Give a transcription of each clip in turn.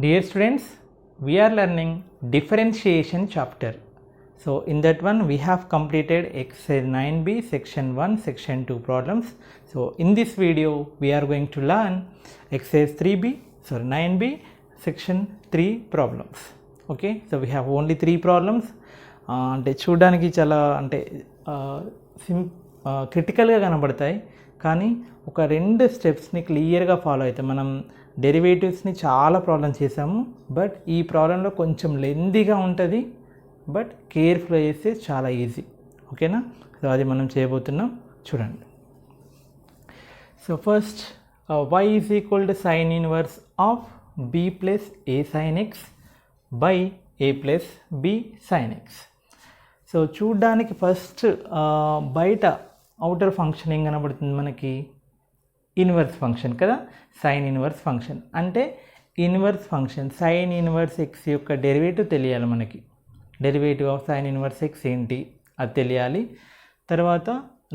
Dear students, we are learning differentiation chapter. So in that one we have completed exercise 9b section 1 section 2 problems. So in this video we are going to learn exercise 9b section 3 problems. Okay, so we have only 3 problems. అంటే చూడడానికి చాలా అంటే క్రిటికల్గా కనబడతాయి, కానీ ఒక 2 స్టెప్స్ని క్లియర్గా follow అయితే మనం డెరివేటివ్స్ని చాలా ప్రాబ్లం చేసాము. బట్ ఈ ప్రాబ్లంలో కొంచెం లెందీగా ఉంటుంది, బట్ కేర్ఫుల్గా చేస్తే చాలా ఈజీ. ఓకేనా? సో అది మనం చేయబోతున్నాం, చూడండి. So first y is equal to sine inverse of b plus a sin x by a plus b sin x. So చూడ్డానికి ఫస్ట్ బయట అవుటర్ ఫంక్షన్ ఏం కనబడుతుంది మనకి? ఇన్వర్స్ ఫంక్షన్ కదా, సైన్ ఇన్వర్స్ ఫంక్షన్. అంటే inverse function sine inverse x యొక్క derivative తెలియాలి మనకి. Derivative of sine inverse x ఏంటి అది తెలియాలి. తర్వాత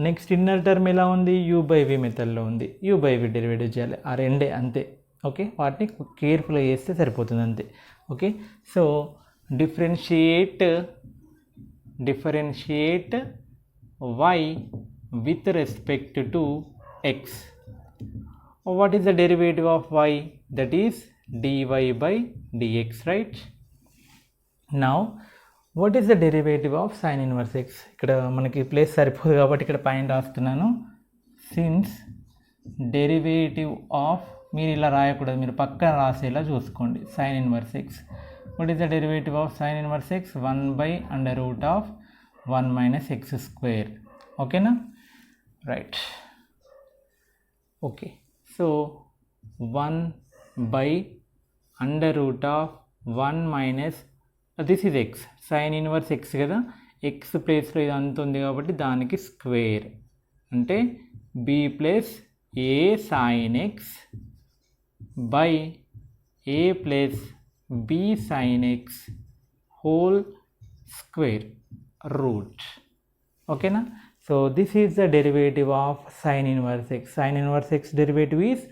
నెక్స్ట్ ఇన్నర్ టర్మ్ ఎలా ఉంది? u బై v మెథడ్లో ఉంది. u బై v డెరివేటివ్ చేయాలి. ఆ రెండే అంతే. ఓకే, వాటిని కేర్ఫుల్గా చేస్తే సరిపోతుంది అంతే. Okay, so differentiate y with respect to x. What is the derivative of y? That is dy by dx, right? Now what is the derivative of sin inverse x? ఇక్కడ మనకి ప్లేస్ సరిపోదు కాబట్టి ఇక్కడ పైన రాస్తున్నాను. సిన్స్ డెరివేటివ్ ఆఫ్, మీరు ఇలా రాయకూడదు, మీరు పక్కన రాసేలా చూసుకోండి. sin inverse x. What is the derivative of sin inverse x? 1 by under root of 1 minus x square. ఓకేనా? Right. Okay, so 1 by under root of 1 minus this is x, sine inverse x కదా, x ప్లేస్లో ఇది అంత ఉంది కాబట్టి దానికి square, అంటే b plus a sin x by a plus b sin x whole square root. ఓకేనా? So this is the derivative of sine inverse x. Sine inverse x derivative is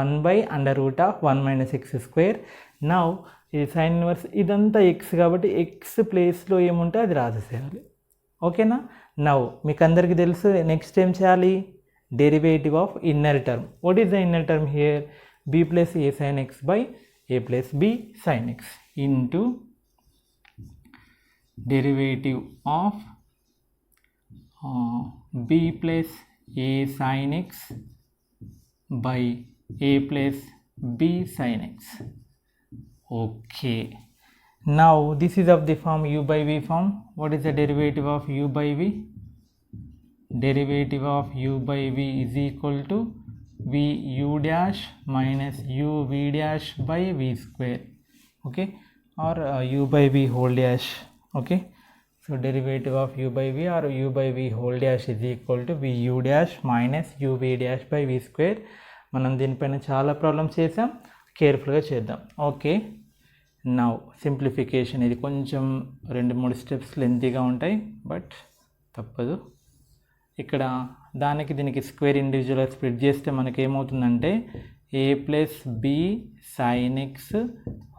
1 by under root of 1 minus x square. Now ఇది sine inverse, ఇదంతా X కాబట్టి X ప్లేస్లో ఏముంటే అది రాసేసేయాలి. ఓకేనా? Now మీకు అందరికీ తెలుసు నెక్స్ట్ ఏం చేయాలి? Derivative of inner term. What is the inner term here? b plus a sin x by a plus b sin x into derivative of b plus a sin x by a plus b sin x. Okay, now this is of the form u by v form. What is the derivative of u by v? Derivative of u by v is equal to v u dash minus u v dash by v square. Okay, or u by v whole dash. Okay, so derivative of u by v or u by v whole dash is equal to v u dash minus u v dash by v square. మనం దీనిపైన చాలా problems చేసాం, కేర్ఫుల్గా చేద్దాం. Okay, now simplification. ఇది కొంచెం 2-3 steps లెంతీగా ఉంటాయి, but తప్పదు. ఇక్కడ దానికి దీనికి స్క్వేర్ ఇండివిజువల్గా స్ప్లిట్ చేస్తే మనకి ఏమవుతుందంటే a plus b sin x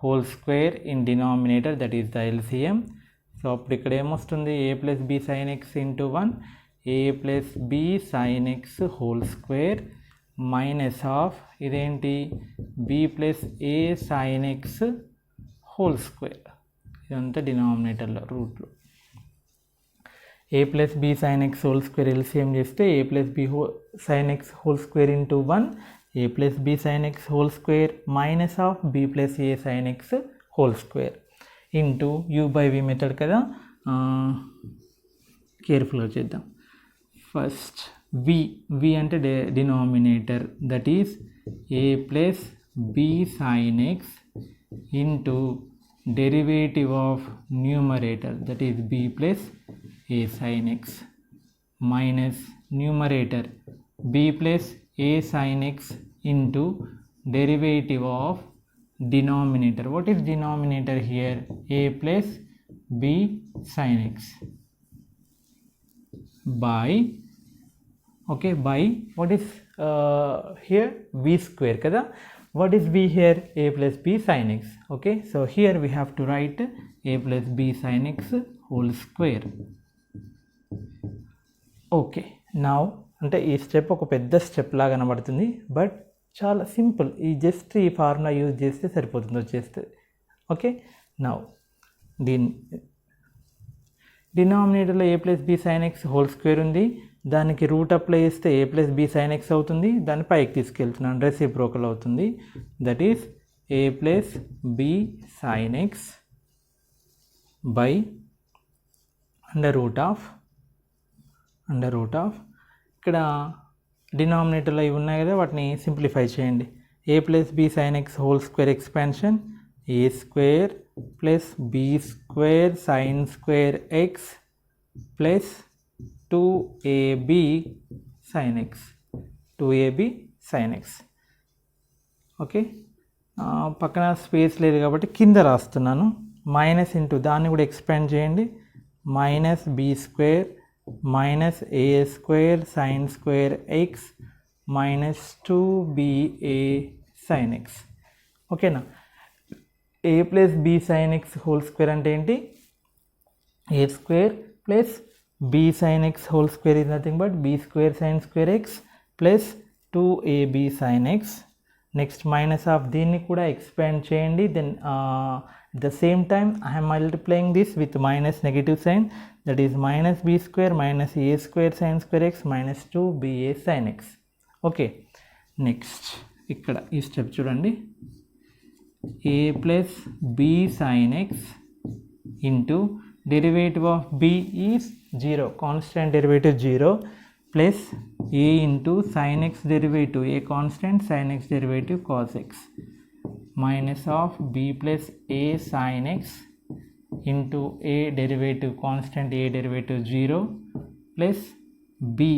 whole square in denominator, that is the LCM. So అప్పుడు ఇక్కడ ఏమొస్తుంది? a plus b sin x into 1 a plus b sin x whole square minus of ఇదేంటి? b plus a sin x whole square. ఇదంతా డినామినేటర్లో రూట్లో. a plus b sin x whole square LCM చేస్తే a plus b sin x whole square into 1 a plus b sin x whole square minus of b plus a sin x whole square into u by v method కదా, కేర్ఫుల్గా చేద్దాం. First v అంటే denominator, that is a plus b sin x into derivative of numerator, that is b plus a sin x minus numerator b plus a sin x into derivative of denominator. What is denominator here? a plus b sin x by, okay, by what is here? v square kada. what is b here? A plus b sin x. Okay, so here we have to write a plus b sin x whole square. Okay now అంటే ఈ step ఒక పెద్ద step లాగా కనబడుతుంది, but చాలా simple. ఈ just ఈ formula use చేస్తే సరిపోతుంది, వచ్చేస్తుంది. ఓకే నౌ దీని డినామినేటర్లో a plus b sine x whole square ఉంది, దానికి రూట్ అప్లై చేస్తే a plus b sine x అవుతుంది, దాన్ని పైకి తీసుకెళ్తున్నాను, రెసిప్రోకల్ అవుతుంది. That is a plus b sine x by under root of ఇక్కడ డినామినేటర్లో ఇవి ఉన్నాయి కదా, వాటిని సింప్లిఫై చేయండి. A plus b sine x whole square expansion a square plus b square sine square x plus 2ab sin x, 2ab sin x. Okay, పక్కన space లేదు కాబట్టి కింద రాస్తున్నాను. మైనస్ ఇంటూ దాన్ని కూడా ఎక్స్పాండ్ చేయండి. Minus b square minus a square sine square x minus 2ba sin x. ఓకేనా, a plus b sine x whole square అంటే ఏంటి? A square plus b sin x whole square is nothing but b square sin square x plus 2ab sin x. Next minus of దీన్ని కూడా expand చేయండి. Then at the same time I am multiplying this with minus negative sign, that is minus b square minus a square sin square x minus 2ba sin x. Okay, next ఇక్కడ ఈ step చూడండి. a plus b sin x into derivative of b is 0, constant derivative 0, plus a into sin x derivative, a constant sin x derivative cos x, minus of b plus a sin x into a derivative constant a derivative 0 plus b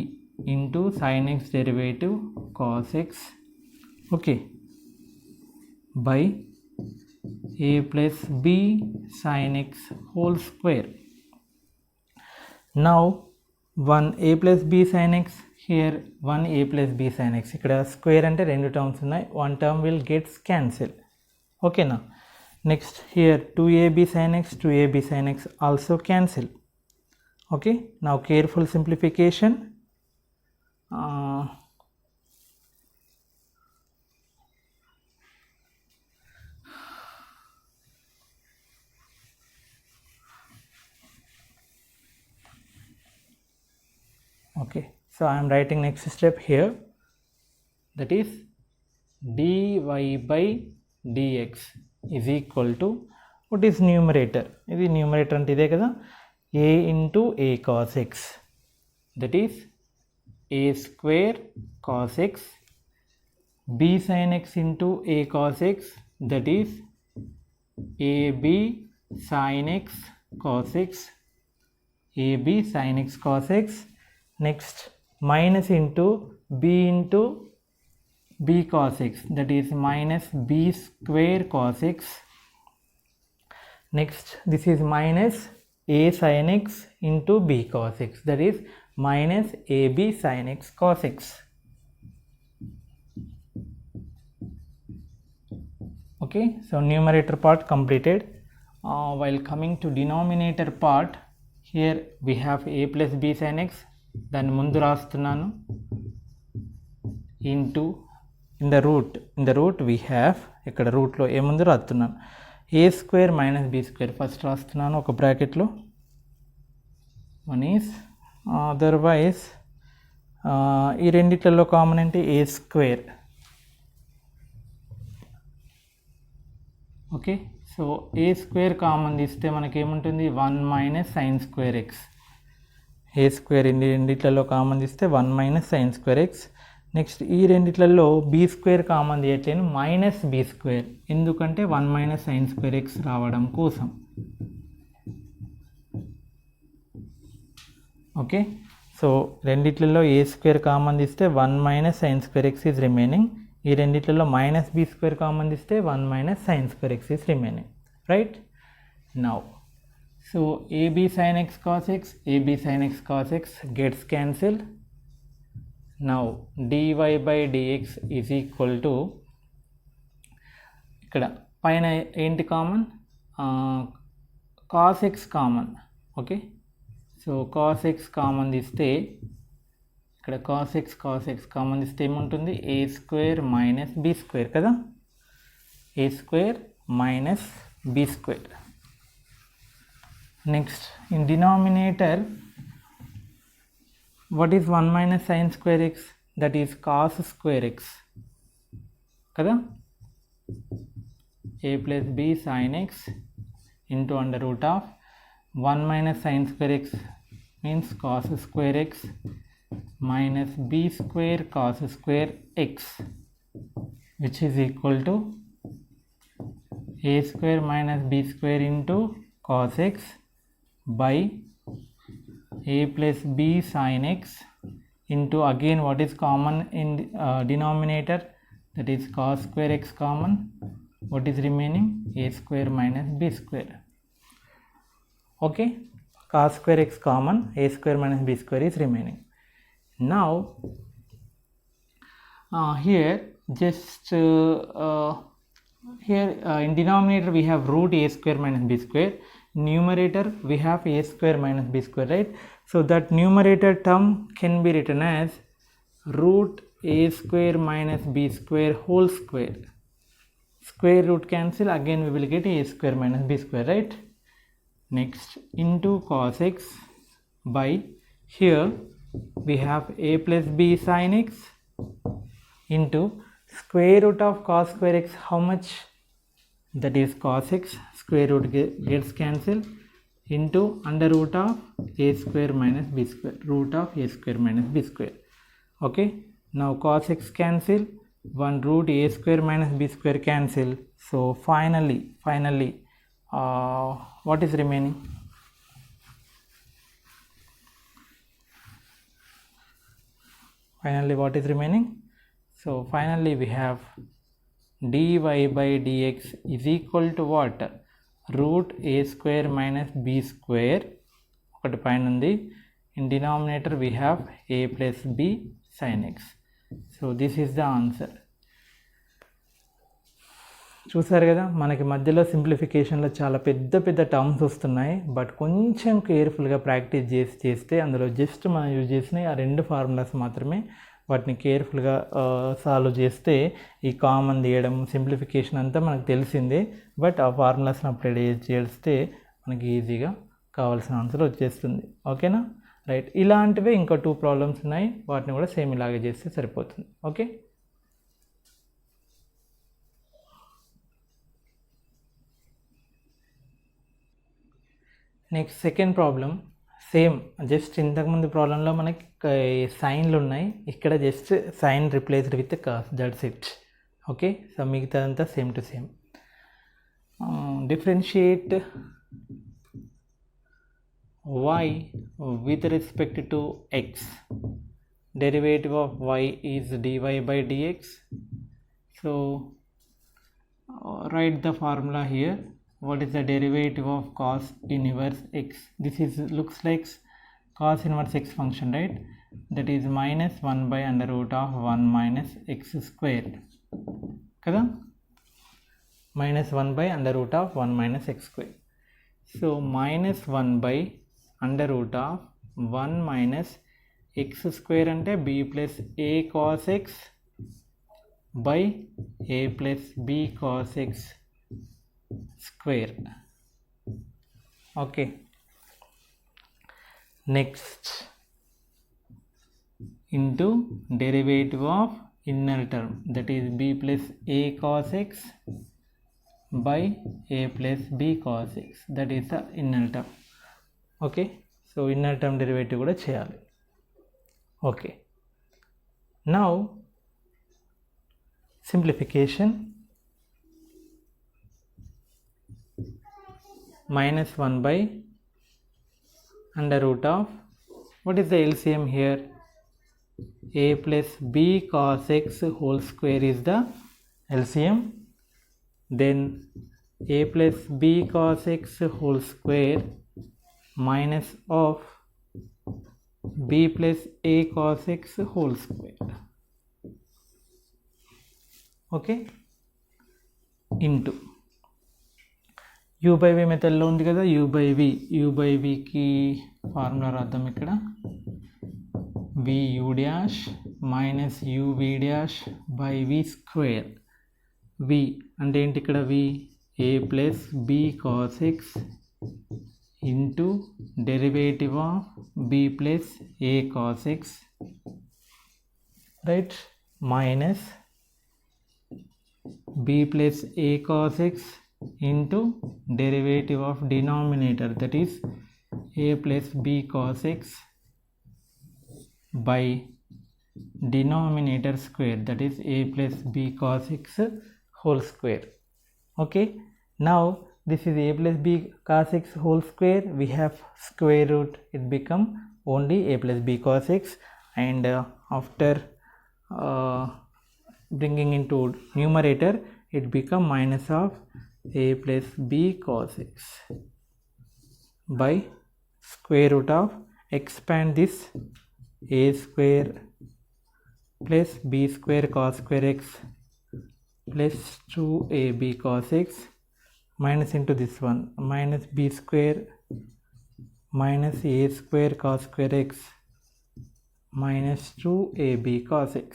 into sin x derivative cos x. Okay, by a plus b sin x whole square. Now 1 a plus b sin x, here 1 a plus b sin x, ఇక్కడ square అంటే రెండు terms ఉన్నాయి, one term will gets cancel. ఓకేనా, next here 2ab sin x 2ab sin x also cancel. Okay, now careful simplification. Okay, so I am writing next step here, that is dy by dx is equal to, what is numerator? ఇది numerator అంటే ఇదే కదా, a into a cos x, that is a square cos x, b sin x into a cos x, that is ab sin x cos x, ab sin x cos x. Next minus into b cos x, that is minus b square cos x. Next this is minus a sin x into b cos x, that is minus ab sin x cos x. Okay, so numerator part completed. While coming to denominator part, here we have a plus b sin x, దాన్ని ముందు రాస్తున్నాను, into in the root we have, ఇక్కడ రూట్లో a ముందు రాస్తున్నాను, a square minus b square first రాస్తున్నాను ఒక బ్రాకెట్లో, వన్ ఈస్ అదర్వైజ్ ఈ రెండిట్లలో కామన్ అంటే a square. Okay, so a square common తీస్తే మనకేముంటుంది, 1 minus sine square x. A square రెండిట్లలో కామన్ తీస్తే 1 minus sine square x. Next ఈ రెండిట్లలో బీ స్క్వేర్ కామన్ తీయట్లేను, మైనస్ బీ స్క్వేర్, ఎందుకంటే 1 మైనస్ సైన్ స్క్వేర్ ఎక్స్ రావడం కోసం. ఓకే, సో రెండిట్లలో ఏ స్క్వేర్ కామన్ తీస్తే 1 minus sine square x is remaining. ఈ రెండిట్లలో మైనస్ బీ స్క్వేర్ కామన్ తీస్తే 1 minus sine square x is remaining, right. Now so ab sin x cos x, ab sin x cos x gets cancelled. Now dy by dx is equal to ఇక్కడ పైన ఏంటి common, cos x common. Okay, so cos x common తీస్తే ఇక్కడ cos x common తీస్తే ఏముంటుంది, a square minus b square కదా, a square minus b square. Next in denominator what is 1 minus sin square x, that is cos square x kada, a plus b sin x into under root of 1 minus sin square x means cos square x minus b square cos square x, which is equal to a square minus b square into cos x by a plus b sin x into, again what is common in denominator, that is cos square x common, what is remaining, a square minus b square. Okay, cos square x common, a square minus b square is remaining. Now here just here in denominator we have root a square minus b square, numerator we have a square minus b square, right? So that numerator term can be written as root a square minus b square whole square. Square root cancel, again we will get a square minus b square, right? Next into cos x by, here we have a plus b sin x into square root of cos square x, how much, that is cos x, square root gets cancelled, into under root of a square minus b square, root of a square minus b square. Okay, now cos x cancel, one root a square minus b square cancel, so finally what is remaining, so finally we have dy by dx is equal to what, root a square minus b square, ఒకటి పైన ఉంది, in denominator we have a plus b sin x. So this is the answer. చూసారు కదా, మనకి మధ్యలో సింప్లిఫికేషన్లో చాలా పెద్ద పెద్ద టర్మ్స్ వస్తున్నాయి, బట్ కొంచెం కేర్ఫుల్గా ప్రాక్టీస్ చేస్తే అందులో జస్ట్ మనం యూజ్ చేసిన ఆ రెండు ఫార్ములాస్ మాత్రమే, వాటిని కేర్ఫుల్గా సాల్వ్ చేస్తే ఈ కామన్ తీయడం సింప్లిఫికేషన్ అంతా మనకు తెలిసిందే, బట్ ఆ ఫార్ములాస్ని అప్లై చేస్తే మనకి ఈజీగా కావాల్సిన ఆన్సర్ వచ్చేస్తుంది. ఓకేనా, రైట్. ఇలాంటివే ఇంకో 2 ప్రాబ్లమ్స్ ఉన్నాయి, వాటిని కూడా సేమ్ ఇలాగే చేస్తే సరిపోతుంది. Okay, next second problem same, just ఇంతకుముందు ప్రాబ్లంలో మనకి సైన్లు ఉన్నాయి, ఇక్కడ just sine replaced with cos, that's it. Okay, so మిగతాదంతా same to same. Differentiate y with respect to x, derivative of y is dy by dx. So write the formula here. What is the derivative of cos inverse x? This is looks like cos inverse x function, right? That is minus 1 by under root of 1 minus x squared kada, minus 1 by under root of 1 minus x squared. So minus 1 by under root of 1 minus x square ante b plus a cos x by a plus b cos x square. Okay, next into derivative of inner term, that is b plus a cos x by a plus b cos x, that is the inner term. Okay, so inner term derivative kuda cheyali. Okay, now simplification, minus 1 by under root of, what is the LCM here, a plus b cos x whole square is the LCM, then a plus b cos x whole square minus of b plus a cos x whole square. Okay, into u by v మెథడ్లో ఉంది కదా, u by vకి formula రాద్దాం ఇక్కడ, vu dash minus uv dash by v square. v అంటే ఏంటి ఇక్కడ, v a plus b cos x into derivative of b plus a cos x, right, minus b plus a cos x into derivative of denominator, that is a plus b cos x by denominator square, that is a plus b cos x whole square. Okay, now this is a plus b cos x whole square, we have square root, it become only a plus b cos x, and after bringing into numerator it become minus of a plus b cos x by square root of, expand this, a square plus b square cos square x plus 2ab cos x minus into this one, minus b square minus a square cos square x minus 2ab cos x.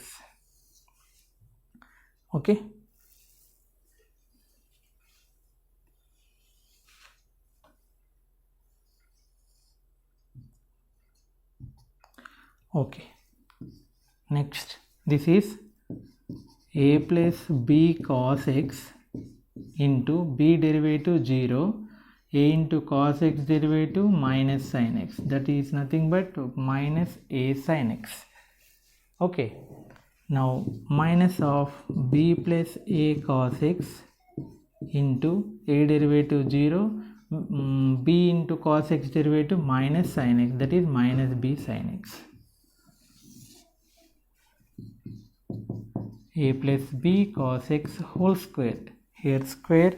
Okay, okay, next this is a plus b cos x into b derivative 0, a into cos x derivative minus sin x, that is nothing but minus a sin x. Okay, now minus of b plus a cos x into a derivative 0, b into cos x derivative minus sin x, that is minus b sin x. A plus b cos x whole square, here square,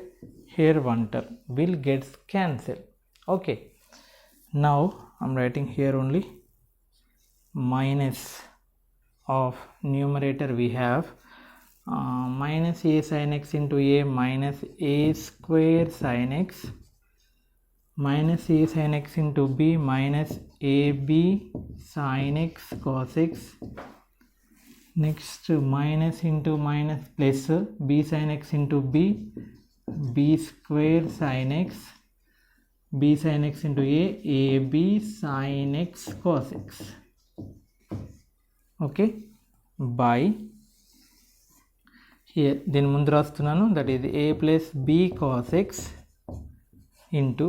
here one term will get cancelled. Okay, now I'm writing here only minus of numerator, we have minus a sin x into a minus a square sin x minus a sin x into b minus ab sin x cos x, next minus into minus plus b sin x into b, b square sin x, b sin x into a, ab sin x cos x. Okay, by here దీని ముందు రాస్తున్నాను, that is a plus b cos x into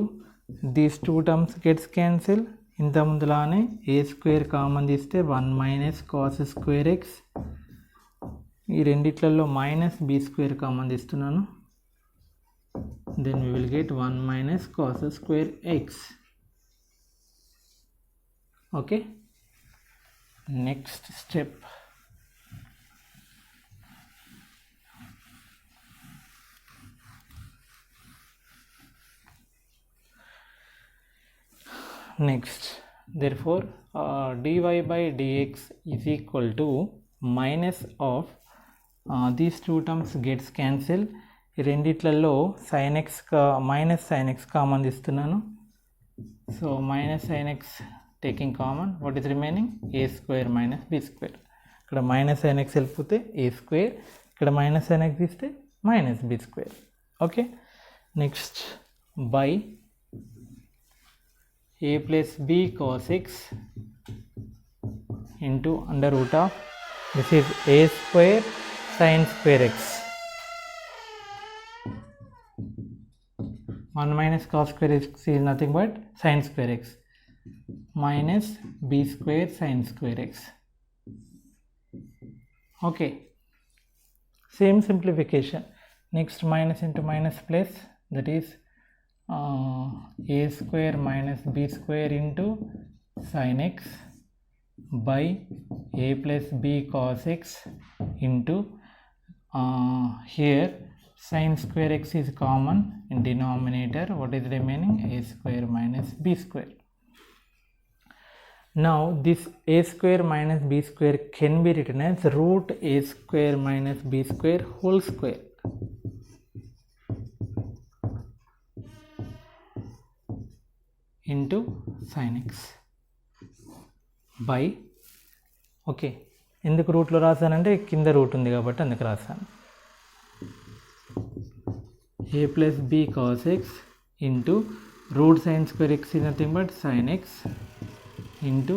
these two terms gets cancel, ఇంత ముందులానే a square common తీస్తే 1 minus cos square X, ఈ రెండిట్లలో minus b square common తీస్తున్నాను, then we will get 1 minus cos square x. Okay, next step, next, therefore dy by dx is equal to minus of these two terms gets cancel, ఈ రెండిట్లలో sin x minus sin x common తీస్తున్నాను, so minus sin x taking common, what is remaining a square minus b square, ఇక్కడ minus sin x వెళ్ళిపోతే a square, ఇక్కడ minus sin x తీస్తే minus b square. Okay, next by a plus b cos x into under root of, this is a square sin square x, 1 minus cos square x is nothing but sin square x minus b square sin square x. Okay, same simplification. Next minus into minus plus, that is a square minus b square into sin x by a plus b cos x into here sin square x is common in denominator, what is remaining a square minus b square. Now this a square minus b square can be written as root a square minus b square whole square. Into sin x by, okay, ఎందుకు రూట్లో రాశానంటే కింద route ఉంది కాబట్టి అందుకు రాశాను, a plus b cos x into root sin square x is nothing but sin x into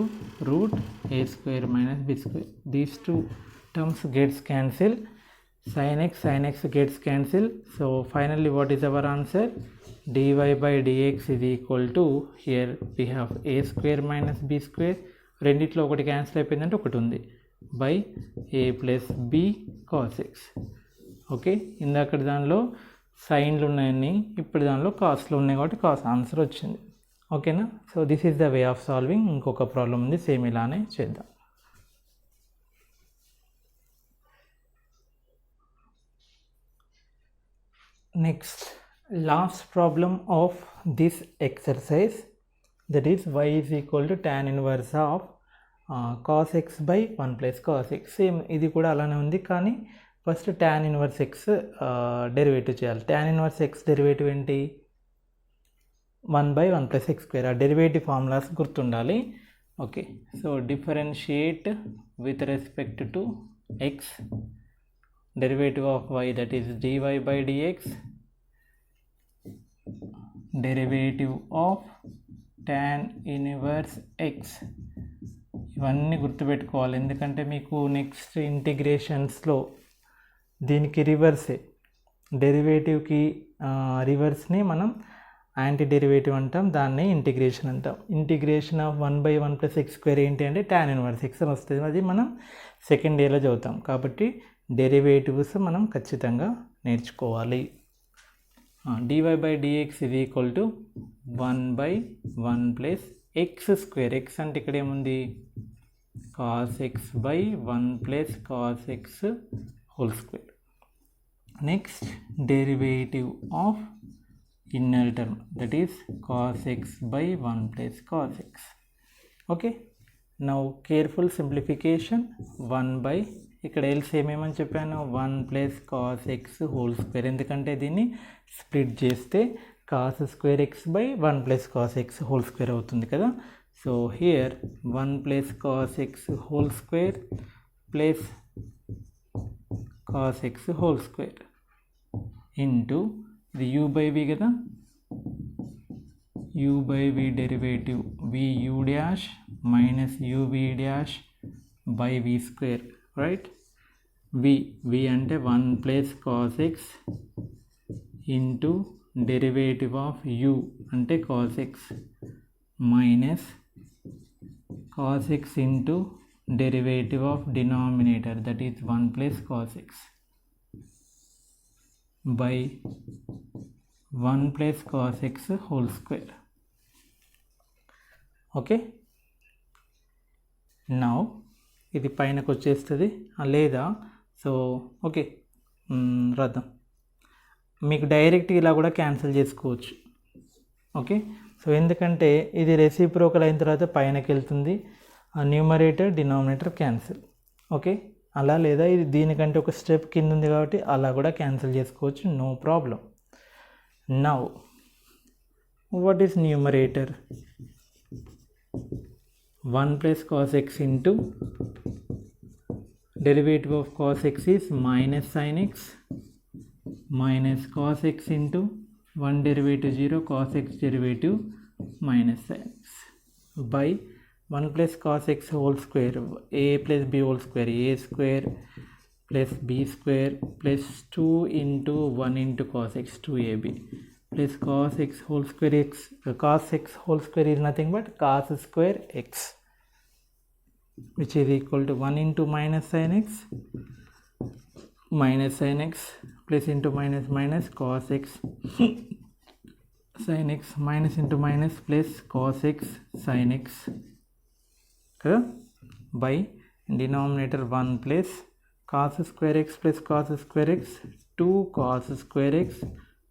root a square minus b square. These two terms gets cancelled. Sin x gets cancelled. So finally what is our answer? dy by dx is equal to, here we have a square minus b square, రెండిట్లో ఒకటి cancel అయిపోయిందంటే ఒకటి ఉంది, by a plus b cos x. Okay, ఇందాక దానిలో సైన్లు ఉన్నాయని ఇప్పుడు దానిలో కాస్ట్లు ఉన్నాయి కాబట్టి కాస్ ఆన్సర్ వచ్చింది. ఓకేనా? So this is the way of solving. ఇంకొక ప్రాబ్లం ఉంది, సేమ్ ఇలానే చేద్దాం. Next last problem of this exercise, that is y is equal to tan inverse of cos x by 1 plus cos x. Same ఇది కూడా అలానే ఉంది, కానీ first tan inverse x derivative చేయాలి. tan ఇన్వర్స్ x డెరివేటివ్ ఏంటి? 1 by 1 plus x square. ఆ derivative formulas గుర్తుండాలి. Okay, so differentiate with respect to X, derivative of y, that is dy by dx, derivative of tan inverse x. ఇవన్నీ గుర్తుపెట్టుకోవాలి, ఎందుకంటే మీకు next ఇంటిగ్రేషన్స్లో దీనికి రివర్సే, డెరివేటివ్కి రివర్స్ని మనం anti derivative అంటాం, దాన్ని ఇంటిగ్రేషన్ అంటాం. Integration of 1 by 1 plus x square ఏంటి అంటే tan ఇన్వర్స్ x అని వస్తుంది. అది మనం సెకండ్ ఇయర్లో చదువుతాం కాబట్టి డెరివేటివ్స్ మనం ఖచ్చితంగా నేర్చుకోవాలి. dy by dx is equal to 1 by 1 plus x square. X అంటే ఇక్కడ ఏముంది? cos x by 1 plus cos x whole square. Next derivative of inner term, that is cos x by 1 plus cos x. Okay, now careful simplification. 1 by, ఇక్కడ else ఏమేమని చెప్పాను? 1 plus cos x whole square, ఎందుకంటే దీన్ని split చేస్తే cos square x by 1 plus cos x whole square అవుతుంది కదా. So here 1 plus cos x whole square plus cos x whole square into ఇది u by v కదా, u by v derivative v u dash minus u v dash by v square, right? v అంటే 1 plus cos x into derivative of u అంటే cos x minus cos x into derivative of denominator, that is 1 plus cos x by 1 plus cos x whole square. Okay, now ఇది పైనకు వచ్చేస్తుంది లేదా? So okay, రాద్దాం. మీకు direct ఇలా కూడా cancel చేసుకోవచ్చు. Okay, so ఎందుకంటే ఇది రెసిప్రోకల్ అయిన తర్వాత పైనకి వెళ్తుంది, న్యూమరేటర్ డినామినేటర్ క్యాన్సిల్. ఓకే, అలా లేదా ఇది దీనికంటే ఒక స్టెప్ కింద ఉంది కాబట్టి అలా కూడా క్యాన్సిల్ చేసుకోవచ్చు, no problem. Now what is numerator? 1 plus cos x into derivative of cos x is minus sin x minus cos x into 1 derivative 0 cos x derivative minus sin x by 1 plus cos x whole square, a plus b whole square, a square plus b square plus 2 into 1 into cos x, 2ab plus cos x whole square x. Cos x whole square is nothing but cos square x, which is equal to 1 into minus sin x plus into minus minus cos x sin x minus into minus plus cos x sin x కదా, by denominator 1 plus cos square x plus cos square x 2 cos square x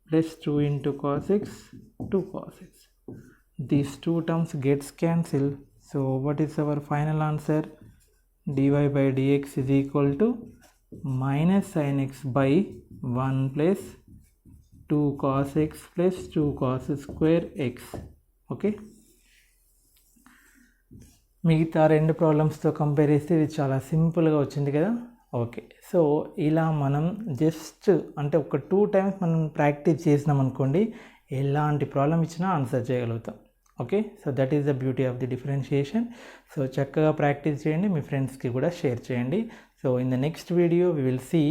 plus 2 into cos x 2 cos x. These two terms gets cancelled. So what is our final answer? dy by dx is equal to minus sin x by 1 plus 2 cos x plus 2 cos square x. Okay. మిగతా 2 ప్రాబ్లమ్స్తో compare చేస్తే ఇది చాలా సింపుల్గా వచ్చింది కదా. Okay, so ఇలా మనం just అంటే ఒక 2 టైమ్స్ మనం ప్రాక్టీస్ చేసినాం అనుకోండి, ఎలాంటి ప్రాబ్లం ఇచ్చినా ఆన్సర్ చేయగలుగుతాం. Okay, so that is the beauty of the differentiation. So చక్కగా ప్రాక్టీస్ చేయండి, మీ ఫ్రెండ్స్కి కూడా షేర్ చేయండి. So in the next video we will see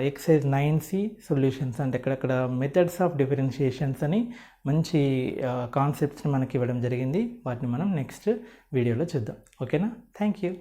exercise 9C solutions, అంటే ఇక్కడక్కడ మెథడ్స్ ఆఫ్ డిఫరెన్షియేషన్స్ అని మంచి కాన్సెప్ట్స్ని మనకి ఇవ్వడం జరిగింది. వాటిని మనం నెక్స్ట్ వీడియోలో చూద్దాం. ఓకేనా, థ్యాంక్ యూ.